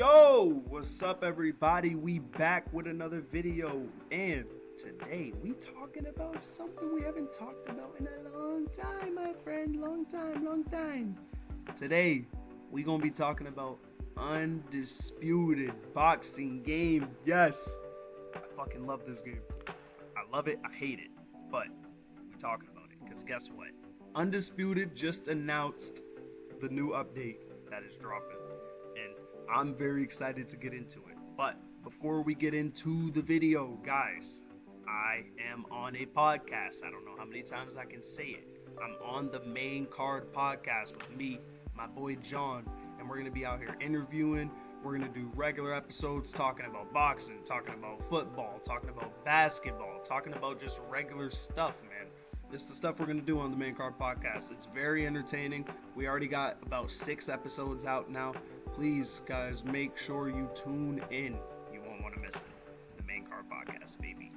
Yo, what's up everybody? We back with another video, and today we talking about something we haven't talked about in a long time, my friend. Long time. Today we gonna be talking about Undisputed boxing game. Yes, I fucking love this game. I love it, I hate it, but we talking about it because guess what? Undisputed just announced the new update that is dropping, and I'm very excited to get into it. But before we get into the video, guys, I am on a podcast. I don't know how many times I can say it. I'm on the Main Card podcast with me, my boy John, and we're gonna be out here interviewing. We're gonna do regular episodes talking about boxing, talking about football, talking about basketball, talking about just regular stuff, man. This is the stuff we're going to do on the Main Card podcast. It's very entertaining. We already got about 6 episodes out now. Please, guys, make sure you tune in. You won't want to miss it. The Main Card podcast, baby.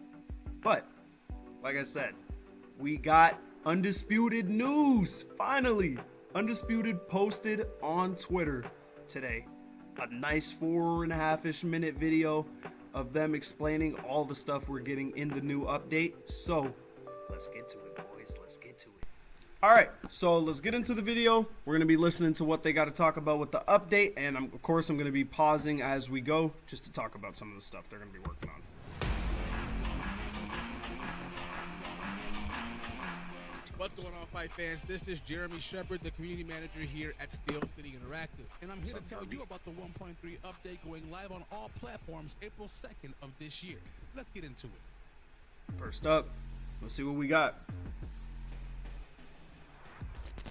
But, like I said, we got Undisputed news, finally. Undisputed posted on Twitter today a nice 4.5-ish minute video of them explaining all the stuff we're getting in the new update. So, let's get to it, boys. Let's get to it. Alright, so let's get into the video. We're going to be listening to what they got to talk about with the update, and of course I'm going to be pausing as we go just to talk about some of the stuff they're going to be working on. What's going on, fight fans? This is Jeremy Shepard, the community manager here at Steel City Interactive, and I'm here to tell you about the 1.3 update going live on all platforms April 2nd of this year. Let's get into it. First up, let's see what we got.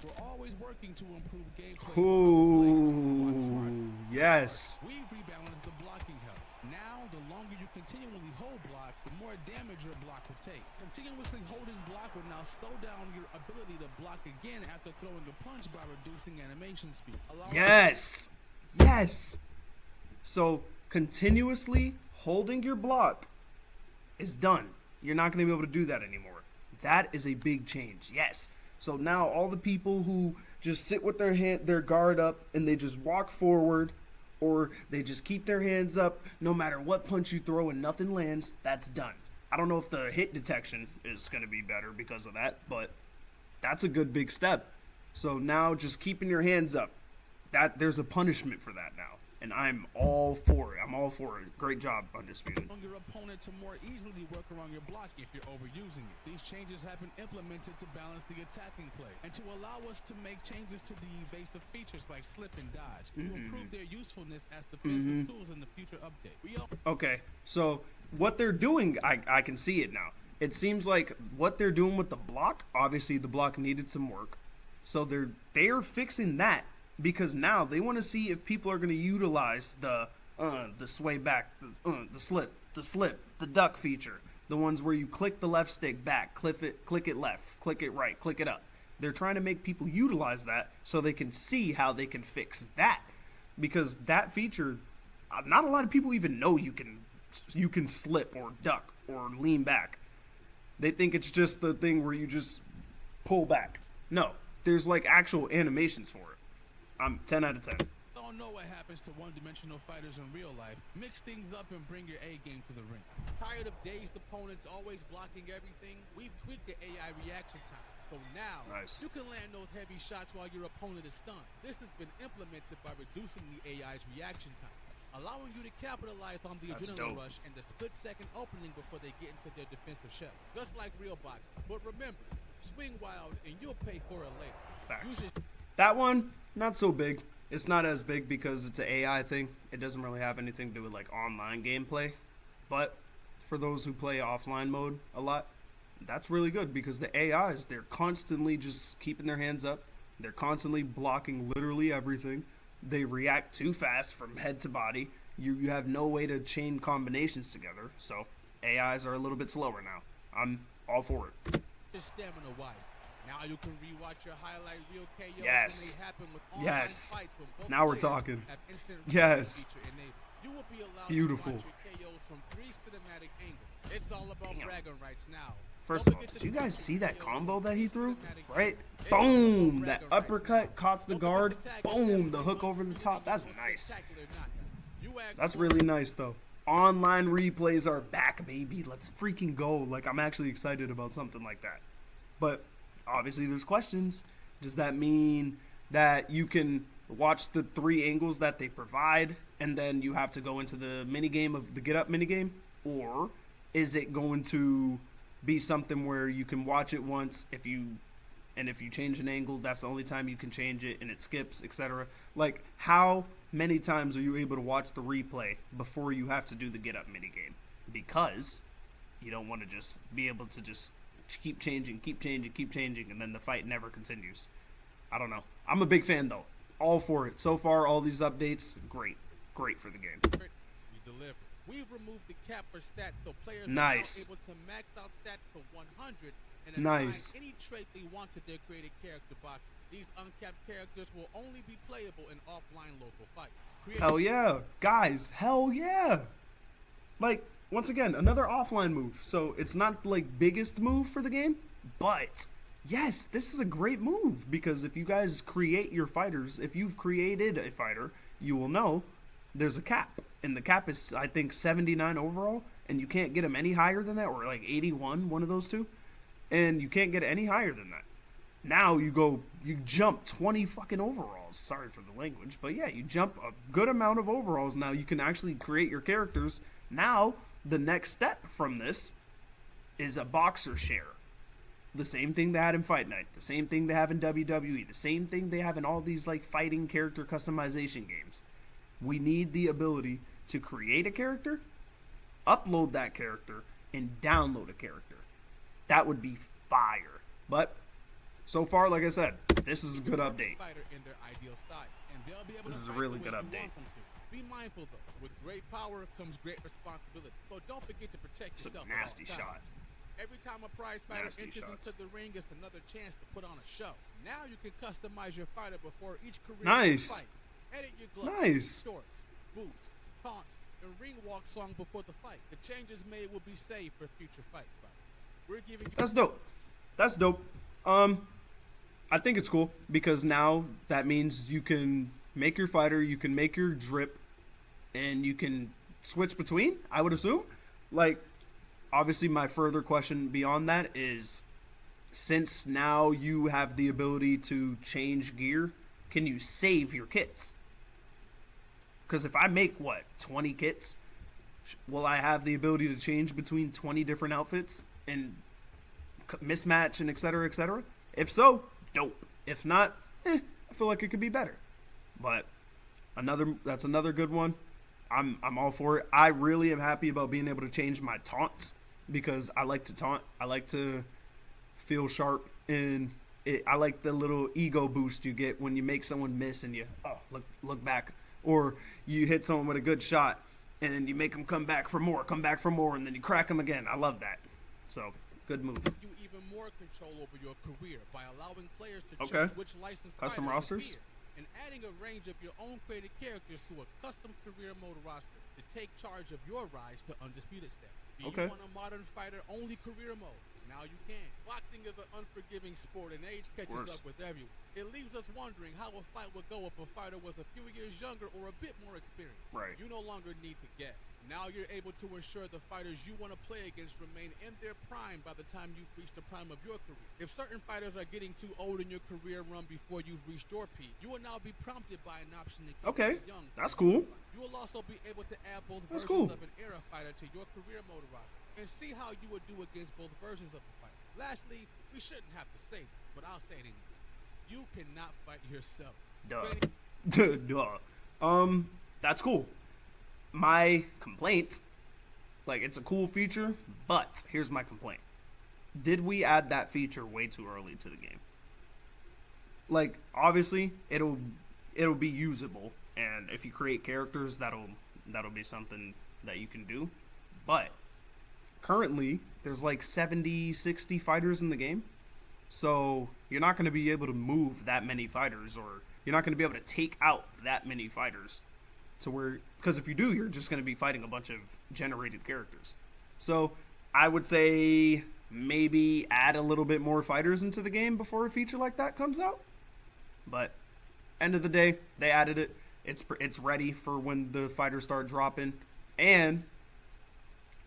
We're always working to improve gameplay. Ooh, yes. We've rebalanced the blocking help. Now, the longer you continually hold block, the more damage your block will take. Continuously holding block will now slow down your ability to block again after throwing a punch by reducing animation speed. Yes. So, continuously holding your block is done. You're not going to be able to do that anymore. That is a big change. Yes. So now all the people who just sit with their guard up and they just walk forward, or they just keep their hands up no matter what punch you throw and nothing lands, that's done. I don't know if the hit detection is going to be better because of that, but that's a good big step. So now just keeping your hands up, there's a punishment for that now. And I'm all for it. Great job, Undisputed. Your opponent to more easily work around your block if you're overusing it. These changes have been implemented to balance the attacking play and to allow us to make changes to the evasive features like slip and dodge to improve their usefulness as defensive tools in the future update. Okay, so what they're doing, I can see it now. It seems like what they're doing with the block, obviously the block needed some work. So they're fixing that. Because now they want to see if people are going to utilize the sway back, the slip, the duck feature, the ones where you click the left stick back, click it left, click it right, click it up. They're trying to make people utilize that so they can see how they can fix that. Because that feature, not a lot of people even know you can slip or duck or lean back. They think it's just the thing where you just pull back. No, there's like actual animations for it. I'm 10 out of 10. Don't know what happens to one-dimensional fighters in real life. Mix things up and bring your A game to the ring. Tired of dazed opponents always blocking everything? We've tweaked the AI reaction time. So now, you can land those heavy shots while your opponent is stunned. This has been implemented by reducing the AI's reaction time, allowing you to capitalize on the adrenaline rush and the split-second opening before they get into their defensive shell. Just like real boxing. But remember, swing wild and you'll pay for it later. That one, not so big. It's not as big because it's an AI thing. It doesn't really have anything to do with like online gameplay. But for those who play offline mode a lot, that's really good because the AIs, they're constantly just keeping their hands up. They're constantly blocking literally everything. They react too fast from head to body. You have no way to chain combinations together. So AIs are a little bit slower now. I'm all for it. Just stamina wise. Now you can rewatch your highlight reel KO. Yes. Yes. Now we're talking. Yes. You will be allowed beautiful. To watch your KOs from 3 cinematic angles. It's all about bragging rights now. First of all, did you guys see that combo that he threw? Right? Boom! That uppercut caught the guard. Boom! The hook over the top. That's nice. That's really nice, though. Online replays are back, baby. Let's freaking go. Like, I'm actually excited about something like that. But obviously there's questions. Does that mean that you can watch the 3 angles that they provide and then you have to go into the minigame of the get up minigame? Or is it going to be something where you can watch it once if you change an angle, that's the only time you can change it and it skips, etc. Like, how many times are you able to watch the replay before you have to do the get up minigame? Because you don't want to just be able to just keep changing, and then the fight never continues. I don't know. I'm a big fan, though. All for it. So far, all these updates, great. Great for the game. We deliver. We've removed the cap for stats so players nice. are now able to max out stats to 100 and nice. assign any trait they want to their created character box. These uncapped characters will only be playable in offline local fights. Hell yeah. Guys, hell yeah. Like, once again, another offline move. So it's not like biggest move for the game, but yes, this is a great move because if you guys create your fighters, if you've created a fighter, you will know there's a cap. And the cap is, I think, 79 overall, and you can't get them any higher than that, or like 81, one of those two. And you can't get any higher than that. Now you jump 20 fucking overalls. Sorry for the language, but yeah, you jump a good amount of overalls. Now you can actually create your characters. Now, the next step from this is a boxer share. The same thing they had in Fight Night. The same thing they have in WWE. The same thing they have in all these like fighting character customization games. We need the ability to create a character, upload that character, and download a character. That would be fire. But so far, like I said, this is a good update. This is a really good update. Be mindful though, with great power comes great responsibility. So don't forget to protect yourself. Nasty shot. Every time a prize fighter enters into the ring, it's another chance to put on a show. Now you can customize your fighter before each career fight. Edit your gloves, shorts, boots, taunts, and ring walk song before the fight. The changes made will be saved for future fights. We're giving you That's dope. That's dope. I think it's cool because now that means you can make your fighter, you can make your drip, and you can switch between, I would assume. Like, obviously my further question beyond that is, since now you have the ability to change gear, can you save your kits? Because if I make, 20 kits, will I have the ability to change between 20 different outfits and mismatch and etc., etc.? If so, dope. If not, I feel like it could be better. But that's another good one. I'm all for it. I really am happy about being able to change my taunts because I like to taunt. I like to feel sharp, and I like the little ego boost you get when you make someone miss and you look back, or you hit someone with a good shot and then you make them come back for more, and then you crack them again. I love that. So good move. You even more control over your career by allowing players to choose which licensed custom rosters and adding a range of your own created characters to a custom career mode roster to take charge of your rise to Undisputed status. Do you want a modern fighter only career mode? Now you can. Boxing is an unforgiving sport and age catches up with everyone. It leaves us wondering how a fight would go if a fighter was a few years younger or a bit more experienced. Right. You no longer need to guess. Now you're able to ensure the fighters you want to play against remain in their prime by the time you've reached the prime of your career. If certain fighters are getting too old in your career run before you've reached your peak, you will now be prompted by an option to keep them young. That's cool. You will also be able to add both versions of an era fighter to your career mode roster and see how you would do against both versions of the fighter. Lastly, we shouldn't have to say this, but I'll say it anyway. You cannot fight yourself. Duh. That's cool. My complaint, it's a cool feature, but here's my complaint. Did we add that feature way too early to the game? Obviously, it'll be usable, and if you create characters, that'll be something that you can do. But currently, there's 70, 60 fighters in the game. So you're not going to be able to move that many fighters, or you're not going to be able to take out that many fighters because if you do, you're just going to be fighting a bunch of generated characters. So I would say maybe add a little bit more fighters into the game before a feature like that comes out. But end of the day, they added it. It's ready for when the fighters start dropping. And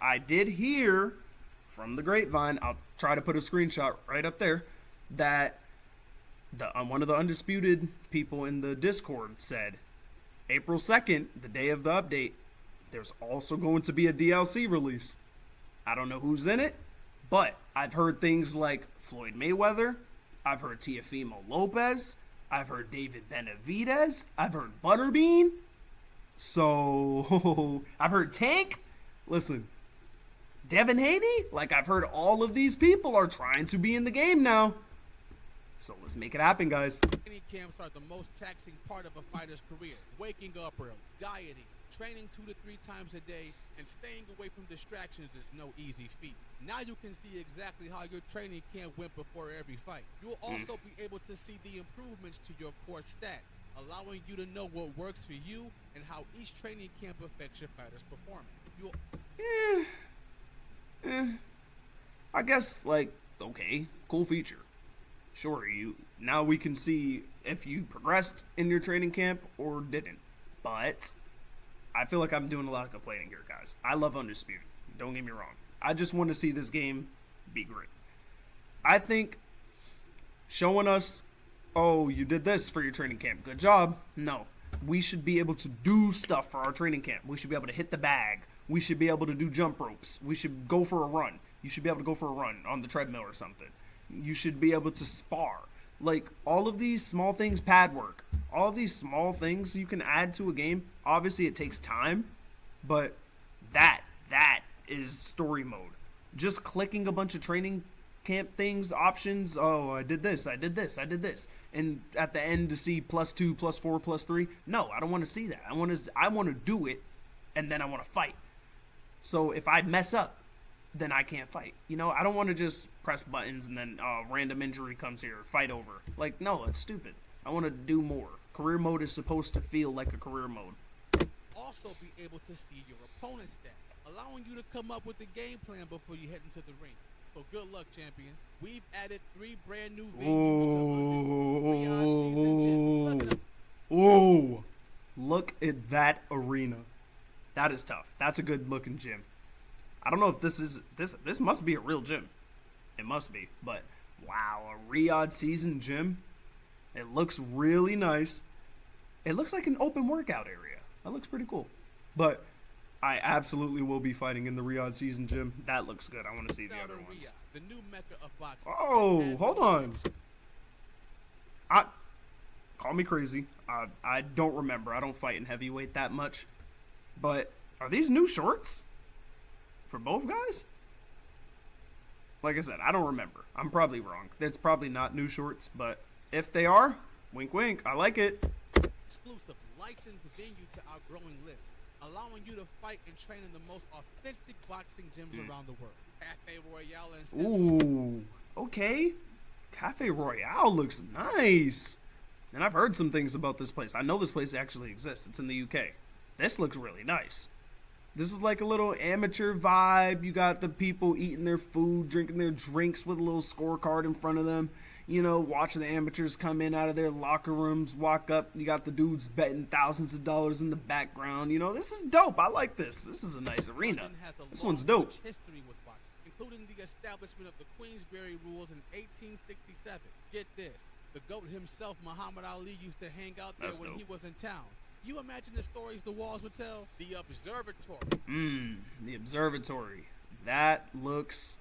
I did hear from the grapevine, I'll try to put a screenshot right up there, that one of the Undisputed people in the Discord said April 2nd, the day of the update, there's also going to be a DLC release. I don't know who's in it, but I've heard things like Floyd Mayweather, I've heard Teofimo Lopez, I've heard David Benavidez, I've heard Butterbean, so I've heard Tank. Listen, Devin Haney, like I've heard all of these people are trying to be in the game now. So let's make it happen, guys. Training camps are the most taxing part of a fighter's career. Waking up early, dieting, training 2 to 3 times a day, and staying away from distractions is no easy feat. Now you can see exactly how your training camp went before every fight. You'll also be able to see the improvements to your core stat, allowing you to know what works for you and how each training camp affects your fighter's performance. I guess, like, okay, cool feature. Sure, now we can see if you progressed in your training camp or didn't. But I feel like I'm doing a lot of complaining here, guys. I love Undisputed. Don't get me wrong. I just want to see this game be great. I think showing us, oh, you did this for your training camp, good job. No, we should be able to do stuff for our training camp. We should be able to hit the bag. We should be able to do jump ropes. We should go for a run. You should be able to go for a run on the treadmill or something. You should be able to spar. Like, all of these small things, pad work, all of these small things you can add to a game. Obviously, it takes time, but that is story mode. Just clicking a bunch of training camp things, options, oh, I did this, and at the end to see +2, +4, +3. No, I don't want to see that. I want to do it, and then I want to fight. So if I mess up, then I can't fight. I don't want to just press buttons and then random injury comes here, fight over. Like, no, that's stupid. I want to do more. Career mode is supposed to feel like a career mode. Also be able to see your opponent's stats, allowing you to come up with a game plan before you head into the ring. So good luck, champions. We've added 3 brand new venues to Undisputed season 10. Look at them. Whoa! Look at that arena. That is tough. That's a good looking gym. I don't know if this must be a real gym. It must be, but wow, a Riyadh season gym. It looks really nice. It looks like an open workout area. That looks pretty cool. But I absolutely will be fighting in the Riyadh season gym. That looks good. I want to see the other ones. The new mecca of boxing. Oh, hold on. Call me crazy. I don't remember. I don't fight in heavyweight that much. But are these new shorts for both guys? Like I said, I don't remember. I'm probably wrong. It's probably not new shorts, but if they are, wink wink, I like it. Exclusive licensed venue to our growing list, allowing you to fight and train in the most authentic boxing gyms around the world. Cafe Royale and Central. Ooh, okay. Cafe Royale looks nice. And I've heard some things about this place. I know this place actually exists. It's in the UK. This looks really nice. This is like a little amateur vibe. You got the people eating their food, drinking their drinks with a little scorecard in front of them. Watching the amateurs come in out of their locker rooms, walk up. You got the dudes betting thousands of dollars in the background. This is dope. I like this. This is a nice arena. This one's dope. History with boxing, including the establishment of the Queensberry rules in 1867. Get this. The GOAT himself, Muhammad Ali, used to hang out there when he was in town. You imagine the stories the walls would tell? The observatory. The observatory. That looks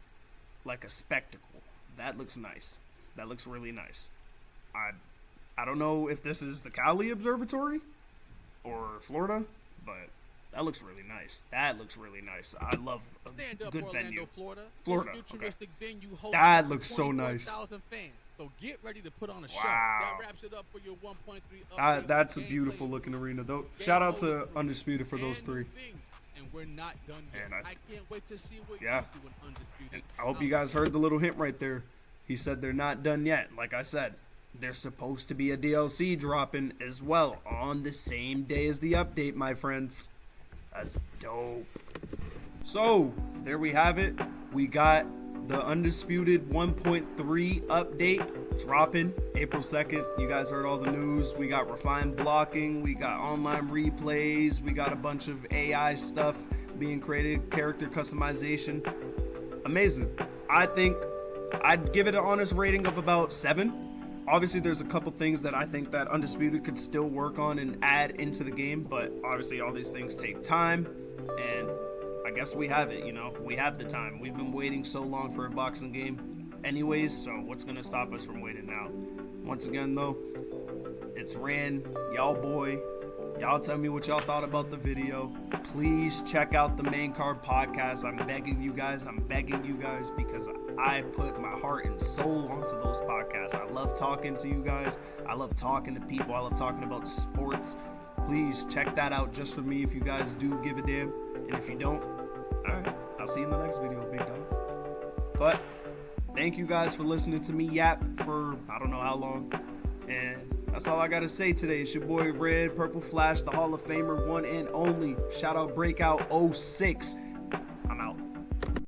like a spectacle. That looks nice. That looks really nice. I don't know if this is the Cali Observatory or Florida, but that looks really nice. That looks really nice. I love a good Orlando, venue. Florida. This futuristic venue hosts that looks so nice. Fans. So get ready to put on a show. That wraps it up for your 1.3 update. That's a beautiful looking arena, though. Shout out to Undisputed for those 3. And we're not done yet. I can't wait to see what you do in Undisputed. I hope you guys heard the little hint right there. He said they're not done yet. Like I said, there's supposed to be a DLC dropping as well on the same day as the update, my friends. That's dope. So, there we have it. We got the Undisputed 1.3 update dropping April 2nd. You guys heard all the news. We got refined blocking, we got online replays, we got a bunch of AI stuff being created, character customization. Amazing. I think I'd give it an honest rating of about 7. Obviously, there's a couple things that I think that Undisputed could still work on and add into the game, but obviously all these things take time, and I guess we have it, we have the time. We've been waiting so long for a boxing game anyways, so what's gonna stop us from waiting now? Once again though, it's Ran, y'all boy. Y'all tell me what y'all thought about the video. Please check out the Main Card podcast. I'm begging you guys, because I put my heart and soul onto those podcasts. I love talking to you guys. I love talking to people. I love talking about sports. Please check that out just for me if you guys do give a damn. And if you don't, alright, I'll see you in the next video, big dog. But thank you guys for listening to me yap for I don't know how long. And that's all I gotta say today. It's your boy Red Purple Flash, the Hall of Famer, one and only. Shout out Breakout 06.